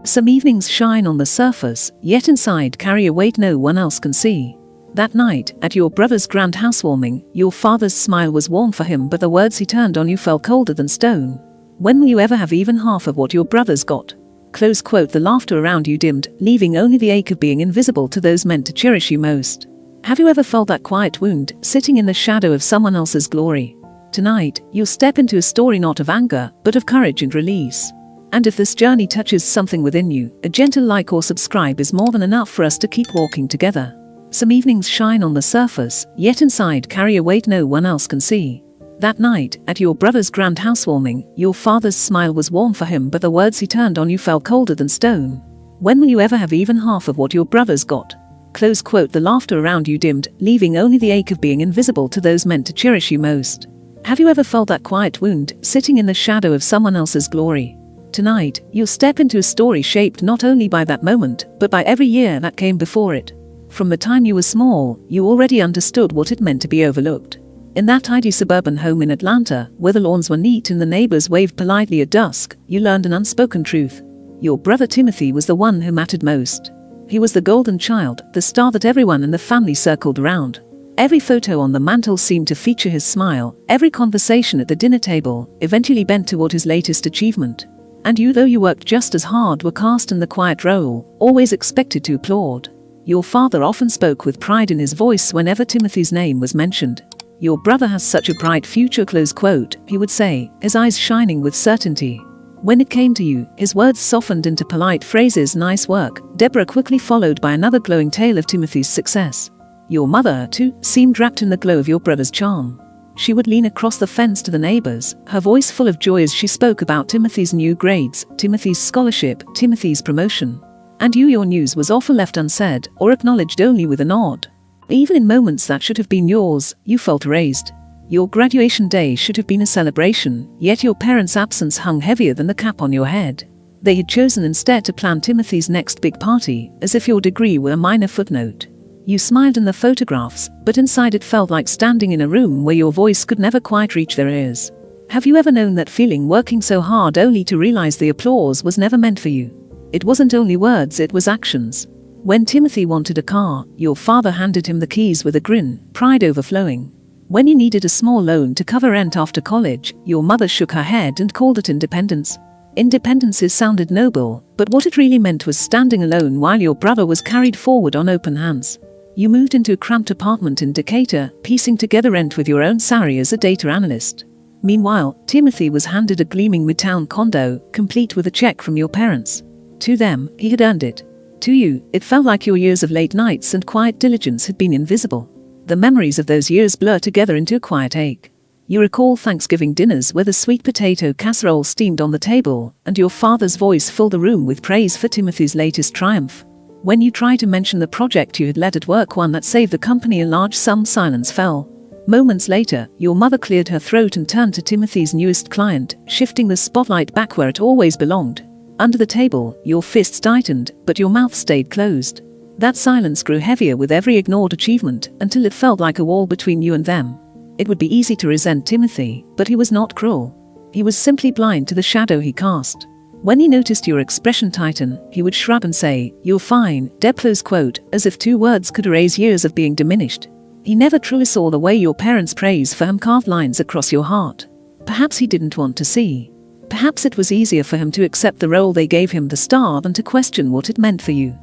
Some evenings shine on the surface, yet inside carry a weight no one else can see. That night, at your brother's grand housewarming, your father's smile was warm for him, but the words he turned on you fell colder than stone. When will you ever have even half of what your brother's got? Close quote. The laughter around you dimmed, leaving only the ache of being invisible to those meant to cherish you most. Have you ever felt that quiet wound, sitting in the shadow of someone else's glory? Tonight, you'll step into a story not of anger, but of courage and release. And if this journey touches something within you, a gentle like or subscribe is more than enough for us to keep walking together. Some evenings shine on the surface, yet inside carry a weight no one else can see. That night, at your brother's grand housewarming, your father's smile was warm for him, but the words he turned on you fell colder than stone. When will you ever have even half of what your brother's got? Close quote. The laughter around you dimmed, leaving only the ache of being invisible to those meant to cherish you most. Have you ever felt that quiet wound, sitting in the shadow of someone else's glory? Tonight, you'll step into a story shaped not only by that moment, but by every year that came before it. From the time you were small, you already understood what it meant to be overlooked. In that tidy suburban home in Atlanta, where the lawns were neat and the neighbors waved politely at dusk, you learned an unspoken truth. Your brother Timothy was the one who mattered most. He was the golden child, the star that everyone in the family circled around. Every photo on the mantle seemed to feature his smile, every conversation at the dinner table eventually bent toward his latest achievement. And you, though you worked just as hard, were cast in the quiet role, always expected to applaud. Your father often spoke with pride in his voice whenever Timothy's name was mentioned. Your brother has such a bright future, close quote, he would say, his eyes shining with certainty. When it came to you, his words softened into polite phrases. Nice work, Deborah, quickly followed by another glowing tale of Timothy's success. Your mother, too, seemed wrapped in the glow of your brother's charm. She would lean across the fence to the neighbors, her voice full of joy as she spoke about Timothy's new grades, Timothy's scholarship, Timothy's promotion. And you, your news was often left unsaid, or acknowledged only with a nod. Even in moments that should have been yours, you felt erased. Your graduation day should have been a celebration, yet your parents' absence hung heavier than the cap on your head. They had chosen instead to plan Timothy's next big party, as if your degree were a minor footnote. You smiled in the photographs, but inside it felt like standing in a room where your voice could never quite reach their ears. Have you ever known that feeling, working so hard only to realize the applause was never meant for you? It wasn't only words, it was actions. When Timothy wanted a car, your father handed him the keys with a grin, pride overflowing. When you needed a small loan to cover rent after college, your mother shook her head and called it independence. Independences sounded noble, but what it really meant was standing alone while your brother was carried forward on open hands. You moved into a cramped apartment in Decatur, piecing together rent with your own salary as a data analyst. Meanwhile, Timothy was handed a gleaming midtown condo, complete with a check from your parents. To them, he had earned it. To you, it felt like your years of late nights and quiet diligence had been invisible. The memories of those years blur together into a quiet ache. You recall Thanksgiving dinners where the sweet potato casserole steamed on the table, and your father's voice filled the room with praise for Timothy's latest triumph. When you tried to mention the project you had led at work, one that saved the company a large sum, silence fell. Moments later, your mother cleared her throat and turned to Timothy's newest client, shifting the spotlight back where it always belonged. Under the table, your fists tightened, but your mouth stayed closed. That silence grew heavier with every ignored achievement, until it felt like a wall between you and them. It would be easy to resent Timothy, but he was not cruel. He was simply blind to the shadow he cast. When he noticed your expression tighten, he would shrug and say, "You're fine, Deb," close quote, as if 2 words could erase years of being diminished. He never truly saw the way your parents' praise for him carved lines across your heart. Perhaps he didn't want to see. Perhaps it was easier for him to accept the role they gave him, the star, than to question what it meant for you.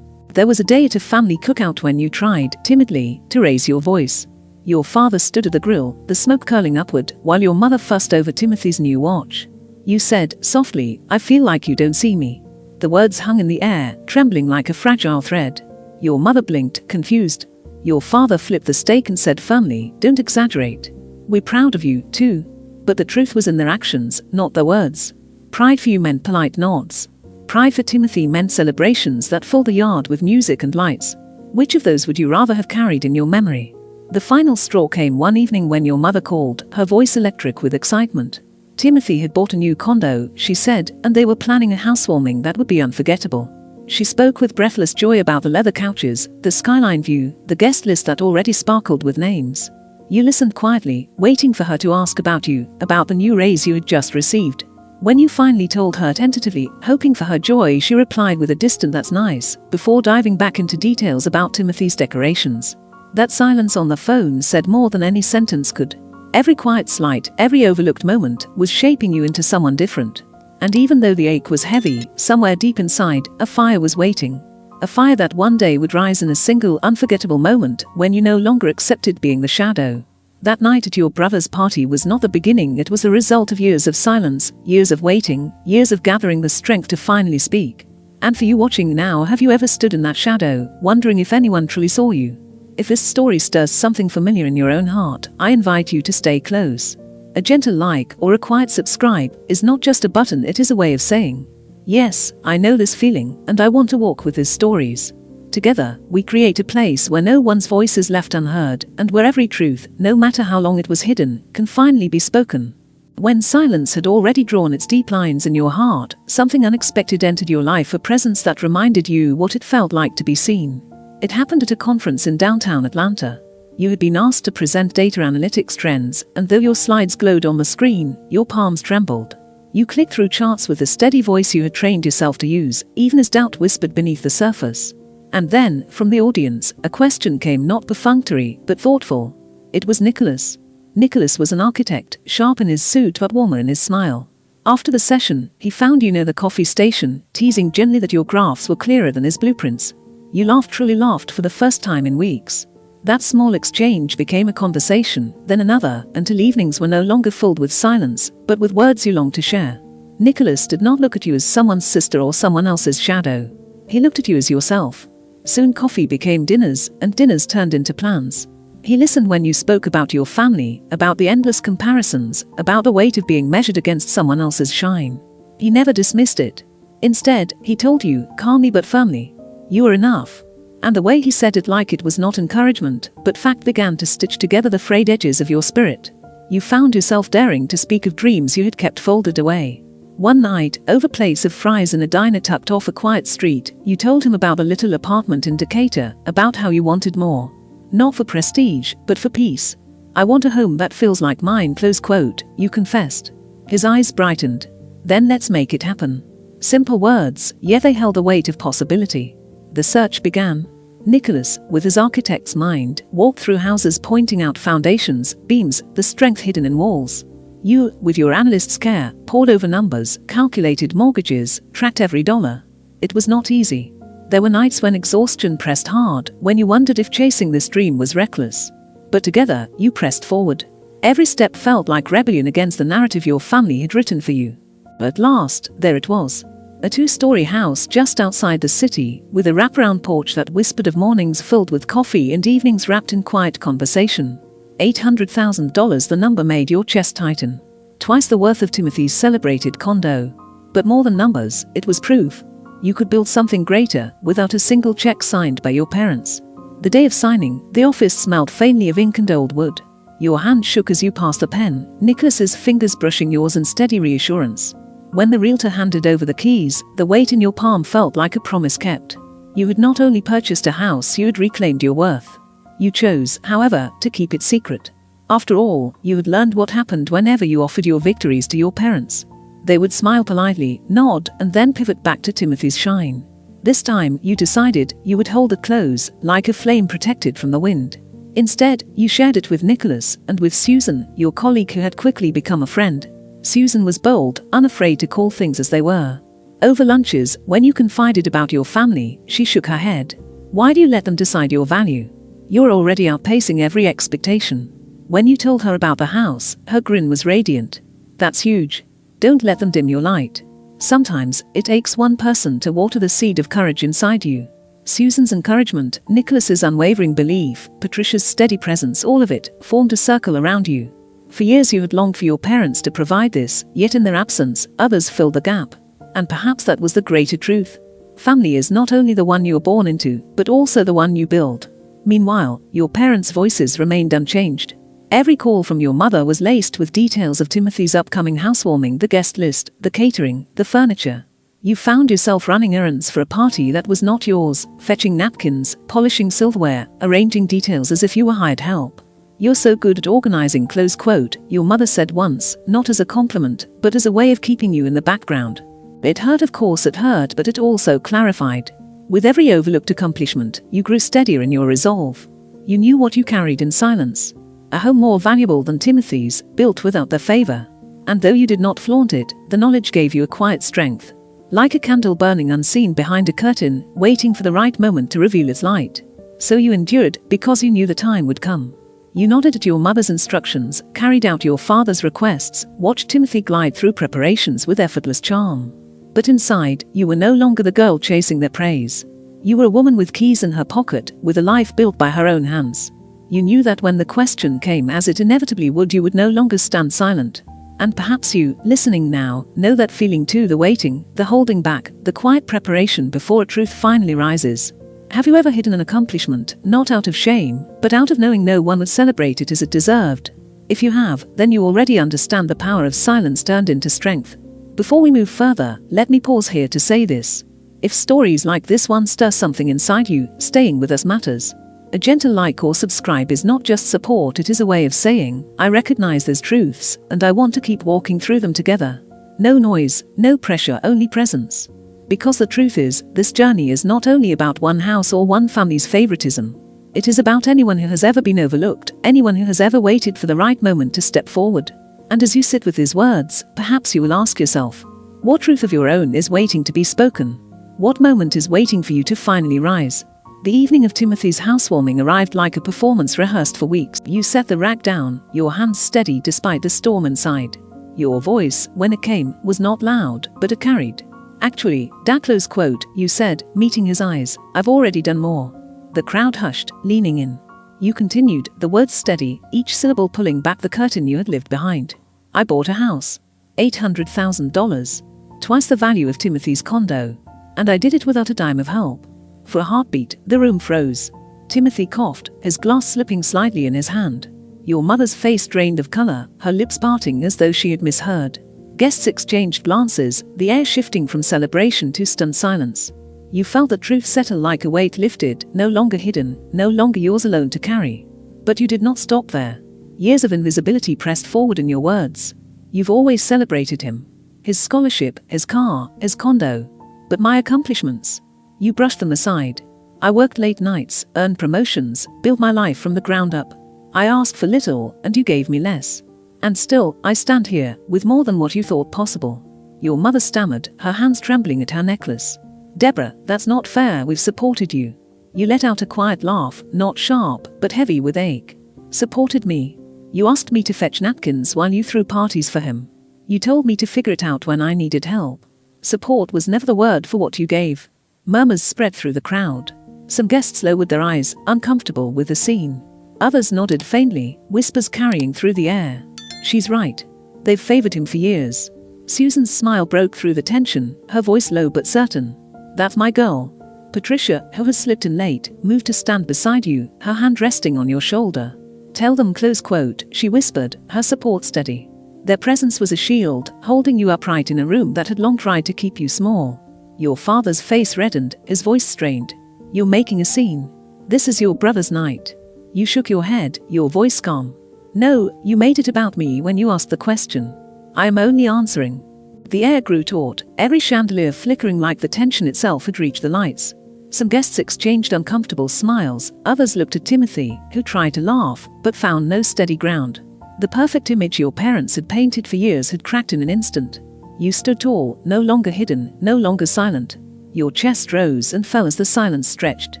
There was a day at a family cookout when you tried, timidly, to raise your voice. Your father stood at the grill, the smoke curling upward, while your mother fussed over Timothy's new watch. You said, softly, "I feel like you don't see me." The words hung in the air, trembling like a fragile thread. Your mother blinked, confused. Your father flipped the steak and said firmly, "Don't exaggerate. We're proud of you, too." But the truth was in their actions, not their words. Pride for you meant polite nods. Pride for Timothy meant celebrations that filled the yard with music and lights. Which of those would you rather have carried in your memory? The final straw came one evening when your mother called, her voice electric with excitement. Timothy had bought a new condo, she said, and they were planning a housewarming that would be unforgettable. She spoke with breathless joy about the leather couches, the skyline view, the guest list that already sparkled with names. You listened quietly, waiting for her to ask about you, about the new raise you had just received. When you finally told her tentatively, hoping for her joy, she replied with a distant "that's nice," before diving back into details about Timothy's decorations. That silence on the phone said more than any sentence could. Every quiet slight, every overlooked moment, was shaping you into someone different. And even though the ache was heavy, somewhere deep inside, a fire was waiting. A fire that one day would rise in a single, unforgettable moment when you no longer accepted being the shadow. That night at your brother's party was not the beginning, it was the result of years of silence, years of waiting, years of gathering the strength to finally speak. And for you watching now, have you ever stood in that shadow, wondering if anyone truly saw you? If this story stirs something familiar in your own heart, I invite you to stay close. A gentle like or a quiet subscribe is not just a button, it is a way of saying, yes, I know this feeling, and I want to walk with these stories. Together, we create a place where no one's voice is left unheard, and where every truth, no matter how long it was hidden, can finally be spoken. When silence had already drawn its deep lines in your heart, something unexpected entered your life, a presence that reminded you what it felt like to be seen. It happened at a conference in downtown Atlanta. You had been asked to present data analytics trends, and though your slides glowed on the screen, your palms trembled. You clicked through charts with the steady voice you had trained yourself to use, even as doubt whispered beneath the surface. And then, from the audience, a question came, not perfunctory, but thoughtful. It was Nicholas. Nicholas was an architect, sharp in his suit but warmer in his smile. After the session, he found you near the coffee station, teasing gently that your graphs were clearer than his blueprints. You laughed, truly laughed, for the first time in weeks. That small exchange became a conversation, then another, until evenings were no longer filled with silence, but with words you longed to share. Nicholas did not look at you as someone's sister or someone else's shadow. He looked at you as yourself. Soon coffee became dinners, and dinners turned into plans. He listened when you spoke about your family, about the endless comparisons, about the weight of being measured against someone else's shine. He never dismissed it. Instead, he told you, calmly but firmly, you are enough. And the way he said it, like it was not encouragement, but fact, began to stitch together the frayed edges of your spirit. You found yourself daring to speak of dreams you had kept folded away. One night, over plates of fries in a diner tucked off a quiet street, you told him about a little apartment in Decatur, about how you wanted more. Not for prestige, but for peace. I want a home that feels like mine, close quote, you confessed. His eyes brightened. Then let's make it happen. Simple words, yet they held the weight of possibility. The search began. Nicholas, with his architect's mind, walked through houses pointing out foundations, beams, the strength hidden in walls. You, with your analyst's care, pored over numbers, calculated mortgages, tracked every dollar. It was not easy. There were nights when exhaustion pressed hard, when you wondered if chasing this dream was reckless. But together, you pressed forward. Every step felt like rebellion against the narrative your family had written for you. At last, there it was. A 2-story house just outside the city, with a wraparound porch that whispered of mornings filled with coffee and evenings wrapped in quiet conversation. $800,000, the number made your chest tighten. Twice the worth of Timothy's celebrated condo. But more than numbers, it was proof. You could build something greater, without a single check signed by your parents. The day of signing, the office smelled faintly of ink and old wood. Your hand shook as you passed the pen, Nicholas's fingers brushing yours in steady reassurance. When the realtor handed over the keys, the weight in your palm felt like a promise kept. You had not only purchased a house, you had reclaimed your worth. You chose, however, to keep it secret. After all, you had learned what happened whenever you offered your victories to your parents. They would smile politely, nod, and then pivot back to Timothy's shine. This time, you decided you would hold it close, like a flame protected from the wind. Instead, you shared it with Nicholas, and with Susan, your colleague who had quickly become a friend. Susan was bold, unafraid to call things as they were. Over lunches, when you confided about your family, she shook her head. Why do you let them decide your value? You're already outpacing every expectation. When you told her about the house, her grin was radiant. That's huge. Don't let them dim your light. Sometimes, it takes one person to water the seed of courage inside you. Susan's encouragement, Nicholas's unwavering belief, Patricia's steady presence, all of it formed a circle around you. For years you had longed for your parents to provide this, yet in their absence, others filled the gap. And perhaps that was the greater truth. Family is not only the one you are born into, but also the one you build. Meanwhile, your parents' voices remained unchanged. Every call from your mother was laced with details of Timothy's upcoming housewarming, the guest list, the catering, the furniture. You found yourself running errands for a party that was not yours, fetching napkins, polishing silverware, arranging details as if you were hired help. "You're so good at organizing," close quote, your mother said once, not as a compliment, but as a way of keeping you in the background. It hurt, of course it hurt, but it also clarified. With every overlooked accomplishment, you grew steadier in your resolve. You knew what you carried in silence. A home more valuable than Timothy's, built without their favor. And though you did not flaunt it, the knowledge gave you a quiet strength. Like a candle burning unseen behind a curtain, waiting for the right moment to reveal its light. So you endured, because you knew the time would come. You nodded at your mother's instructions, carried out your father's requests, watched Timothy glide through preparations with effortless charm. But inside, you were no longer the girl chasing their praise. You were a woman with keys in her pocket, with a life built by her own hands. You knew that when the question came, as it inevitably would, you would no longer stand silent. And perhaps you, listening now, know that feeling too, the waiting, the holding back, the quiet preparation before a truth finally rises. Have you ever hidden an accomplishment, not out of shame, but out of knowing no one would celebrate it as it deserved? If you have, then you already understand the power of silence turned into strength. Before we move further, let me pause here to say this. If stories like this one stir something inside you, staying with us matters. A gentle like or subscribe is not just support, it is a way of saying, I recognize these truths, and I want to keep walking through them together. No noise, no pressure, only presence. Because the truth is, this journey is not only about one house or one family's favoritism. It is about anyone who has ever been overlooked, anyone who has ever waited for the right moment to step forward. And as you sit with these words, perhaps you will ask yourself, what truth of your own is waiting to be spoken? What moment is waiting for you to finally rise? The evening of Timothy's housewarming arrived like a performance rehearsed for weeks. You set the rack down, your hands steady despite the storm inside. Your voice, when it came, was not loud, but it carried. Actually, Dad, close quote, you said, meeting his eyes, I've already done more. The crowd hushed, leaning in. You continued, the words steady, each syllable pulling back the curtain you had lived behind. I bought a house. $800,000. Twice the value of Timothy's condo. And I did it without a dime of help. For a heartbeat, the room froze. Timothy coughed, his glass slipping slightly in his hand. Your mother's face drained of color, her lips parting as though she had misheard. Guests exchanged glances, the air shifting from celebration to stunned silence. You felt the truth settle like a weight lifted, no longer hidden, no longer yours alone to carry. But you did not stop there. Years of invisibility pressed forward in your words. You've always celebrated him. His scholarship, his car, his condo. But my accomplishments? You brushed them aside. I worked late nights, earned promotions, built my life from the ground up. I asked for little, and you gave me less. And still, I stand here, with more than what you thought possible. Your mother stammered, her hands trembling at her necklace. Deborah, that's not fair, we've supported you. You let out a quiet laugh, not sharp, but heavy with ache. Supported me. You asked me to fetch napkins while you threw parties for him. You told me to figure it out when I needed help. Support was never the word for what you gave. Murmurs spread through the crowd. Some guests lowered their eyes, uncomfortable with the scene. Others nodded faintly, whispers carrying through the air. She's right. They've favored him for years. Susan's smile broke through the tension, her voice low but certain. That's my girl. Patricia, who has slipped in late, moved to stand beside you, her hand resting on your shoulder. Tell them, close quote, she whispered, her support steady. Their presence was a shield, holding you upright in a room that had long tried to keep you small. Your father's face reddened, his voice strained. You're making a scene. This is your brother's night. You shook your head, your voice calm. No, you made it about me when you asked the question. I am only answering. The air grew taut, every chandelier flickering like the tension itself had reached the lights. Some guests exchanged uncomfortable smiles, others looked at Timothy, who tried to laugh, but found no steady ground. The perfect image your parents had painted for years had cracked in an instant. You stood tall, no longer hidden, no longer silent. Your chest rose and fell as the silence stretched.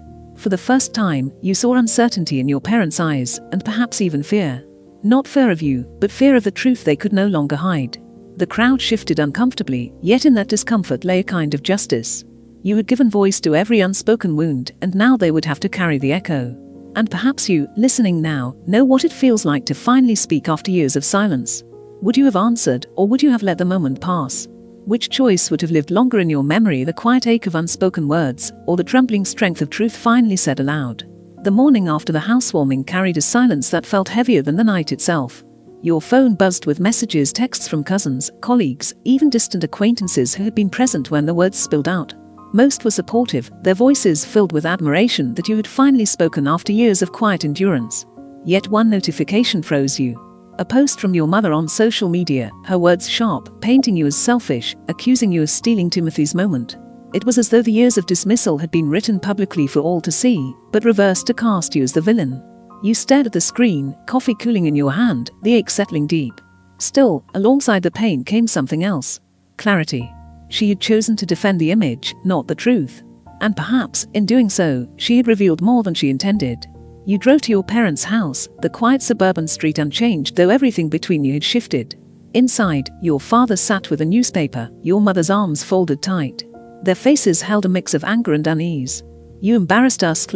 For the first time, you saw uncertainty in your parents' eyes, and perhaps even fear. Not fear of you, but fear of the truth they could no longer hide. The crowd shifted uncomfortably, yet in that discomfort lay a kind of justice. You had given voice to every unspoken wound, and now they would have to carry the echo. And perhaps you, listening now, know what it feels like to finally speak after years of silence. Would you have answered, or would you have let the moment pass? Which choice would have lived longer in your memory, the quiet ache of unspoken words, or the trembling strength of truth finally said aloud? The morning after the housewarming carried a silence that felt heavier than the night itself. Your phone buzzed with messages, texts from cousins, colleagues, even distant acquaintances who had been present when the words spilled out. Most were supportive, their voices filled with admiration that you had finally spoken after years of quiet endurance. Yet one notification froze you. A post from your mother on social media, her words sharp, painting you as selfish, accusing you of stealing Timothy's moment. It was as though the years of dismissal had been written publicly for all to see, but reversed to cast you as the villain. You stared at the screen, coffee cooling in your hand, the ache settling deep. Still, alongside the pain came something else. Clarity. She had chosen to defend the image, not the truth. And perhaps, in doing so, she had revealed more than she intended. You drove to your parents' house, the quiet suburban street unchanged though everything between you had shifted. Inside, your father sat with a newspaper, your mother's arms folded tight. Their faces held a mix of anger and unease. "You embarrassed us,"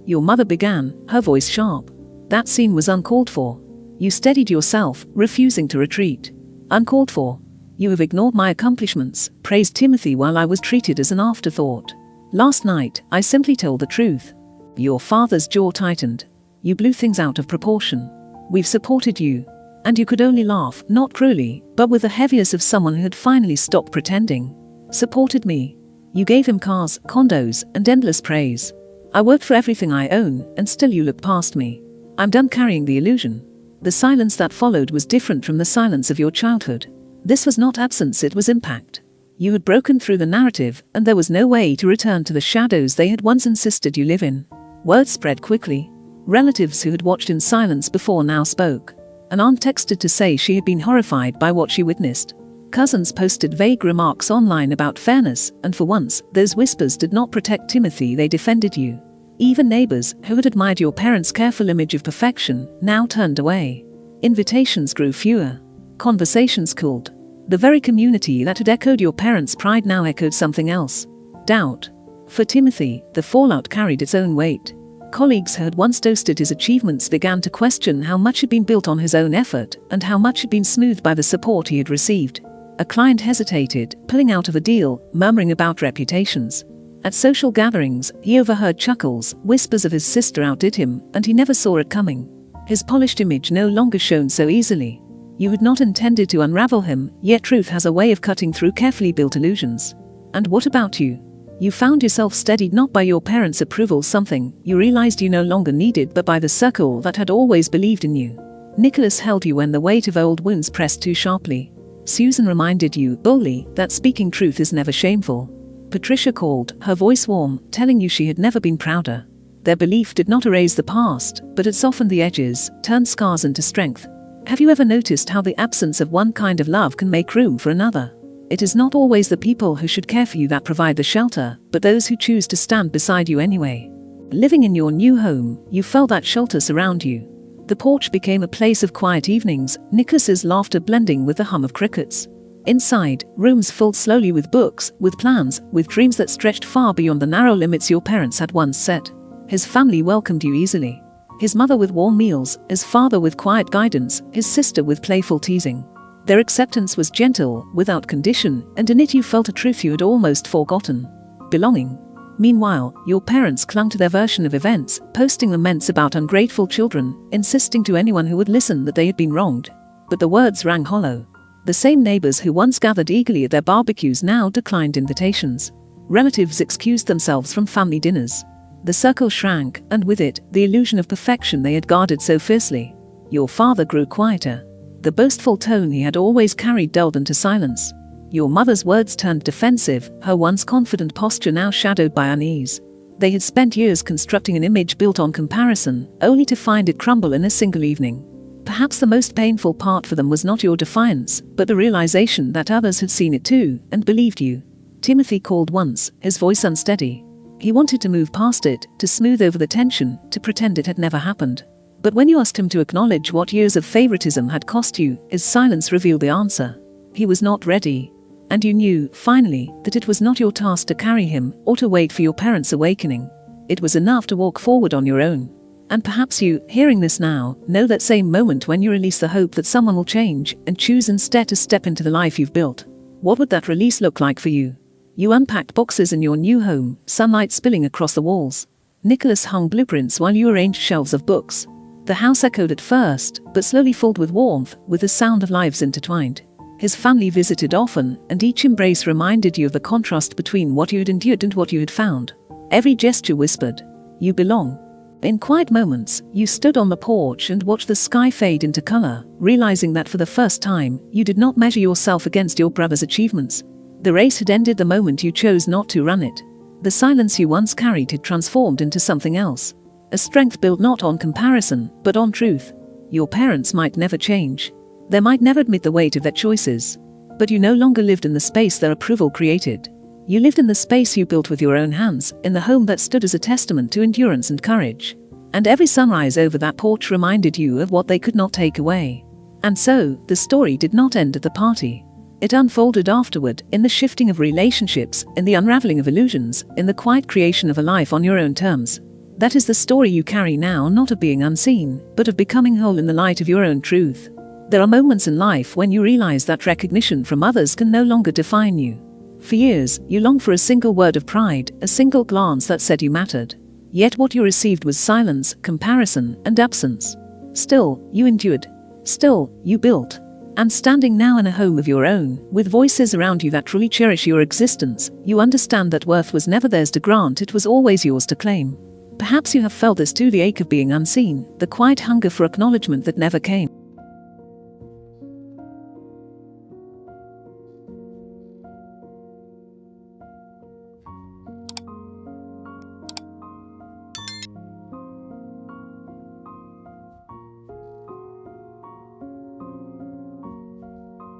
your mother began, her voice sharp. That scene was uncalled for. You steadied yourself, refusing to retreat. Uncalled for. You have ignored my accomplishments, praised Timothy while I was treated as an afterthought. Last night, I simply told the truth. Your father's jaw tightened. You blew things out of proportion. We've supported you. And you could only laugh, not cruelly, but with the heaviness of someone who had finally stopped pretending. Supported me. You gave him cars, condos, and endless praise. I worked for everything I own, and still you look past me. I'm done carrying the illusion. The silence that followed was different from the silence of your childhood. This was not absence, it was impact. You had broken through the narrative, and there was no way to return to the shadows they had once insisted you live in. Word spread quickly. Relatives who had watched in silence before now spoke. An aunt texted to say she had been horrified by what she witnessed. Cousins posted vague remarks online about fairness, and for once, those whispers did not protect Timothy, they defended you. Even neighbors, who had admired your parents' careful image of perfection, now turned away. Invitations grew fewer. Conversations cooled. The very community that had echoed your parents' pride now echoed something else. Doubt. For Timothy, the fallout carried its own weight. Colleagues who had once toasted his achievements began to question how much had been built on his own effort, and how much had been smoothed by the support he had received. A client hesitated, pulling out of a deal, murmuring about reputations. At social gatherings, he overheard chuckles, whispers of his sister outdid him, and he never saw it coming. His polished image no longer shone so easily. You had not intended to unravel him, yet truth has a way of cutting through carefully built illusions. And what about you? You found yourself steadied not by your parents' approval, something you realized you no longer needed, but by the circle that had always believed in you. Nicholas held you when the weight of old wounds pressed too sharply. Susan reminded you, boldly, that speaking truth is never shameful. Patricia called, her voice warm, telling you she had never been prouder. Their belief did not erase the past, but it softened the edges, turned scars into strength. Have you ever noticed how the absence of one kind of love can make room for another? It is not always the people who should care for you that provide the shelter, but those who choose to stand beside you anyway. Living in your new home, you felt that shelter surround you. The porch became a place of quiet evenings, Nicholas's laughter blending with the hum of crickets. Inside, rooms filled slowly with books, with plans, with dreams that stretched far beyond the narrow limits your parents had once set. His family welcomed you easily. His mother with warm meals, his father with quiet guidance, his sister with playful teasing. Their acceptance was gentle, without condition, and in it you felt a truth you had almost forgotten. Belonging. Meanwhile, your parents clung to their version of events, posting laments about ungrateful children, insisting to anyone who would listen that they had been wronged. But the words rang hollow. The same neighbors who once gathered eagerly at their barbecues now declined invitations. Relatives excused themselves from family dinners. The circle shrank, and with it, the illusion of perfection they had guarded so fiercely. Your father grew quieter. The boastful tone he had always carried dulled into silence. Your mother's words turned defensive, her once confident posture now shadowed by unease. They had spent years constructing an image built on comparison, only to find it crumble in a single evening. Perhaps the most painful part for them was not your defiance, but the realization that others had seen it too, and believed you. Timothy called once, his voice unsteady. He wanted to move past it, to smooth over the tension, to pretend it had never happened. But when you asked him to acknowledge what years of favoritism had cost you, his silence revealed the answer. He was not ready. And you knew, finally, that it was not your task to carry him, or to wait for your parents' awakening. It was enough to walk forward on your own. And perhaps you, hearing this now, know that same moment when you release the hope that someone will change, and choose instead to step into the life you've built. What would that release look like for you? You unpacked boxes in your new home, sunlight spilling across the walls. Nicholas hung blueprints while you arranged shelves of books. The house echoed at first, but slowly filled with warmth, with the sound of lives intertwined. His family visited often, and each embrace reminded you of the contrast between what you had endured and what you had found. Every gesture whispered, "You belong." In quiet moments, you stood on the porch and watched the sky fade into color, realizing that for the first time, you did not measure yourself against your brother's achievements. The race had ended the moment you chose not to run it. The silence you once carried had transformed into something else. A strength built not on comparison, but on truth. Your parents might never change. They might never admit the weight of their choices. But you no longer lived in the space their approval created. You lived in the space you built with your own hands, in the home that stood as a testament to endurance and courage. And every sunrise over that porch reminded you of what they could not take away. And so, the story did not end at the party. It unfolded afterward, in the shifting of relationships, in the unraveling of illusions, in the quiet creation of a life on your own terms. That is the story you carry now, not of being unseen, but of becoming whole in the light of your own truth. There are moments in life when you realize that recognition from others can no longer define you. For years, you longed for a single word of pride, a single glance that said you mattered. Yet what you received was silence, comparison, and absence. Still, you endured. Still, you built. And standing now in a home of your own, with voices around you that truly cherish your existence, you understand that worth was never theirs to grant, it was always yours to claim. Perhaps you have felt this too, the ache of being unseen, the quiet hunger for acknowledgement that never came.